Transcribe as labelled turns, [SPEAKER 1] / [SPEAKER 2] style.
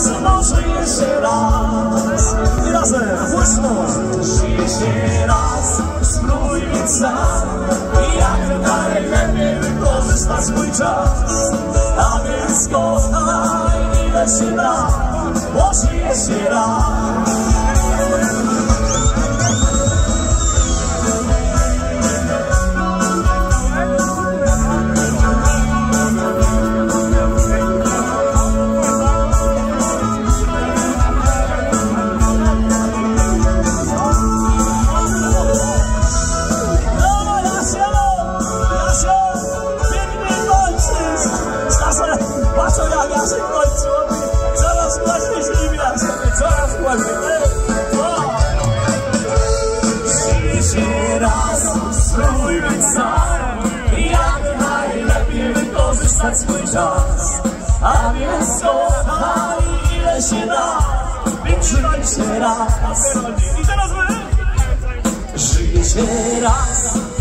[SPEAKER 1] może jeszcze raz. I razem, głośno. Żyje się raz, spróbuj być sam. I jak najlepiej wykorzystać swój czas. A więc kochaj, ile się da, bo żyje się raz. Żyje się raz, spróbuj być sam. Jak najlepiej wykorzystać swój czas. A więc kochaj, ile się da, bo żyje się raz. I teraz my! Żyje się raz.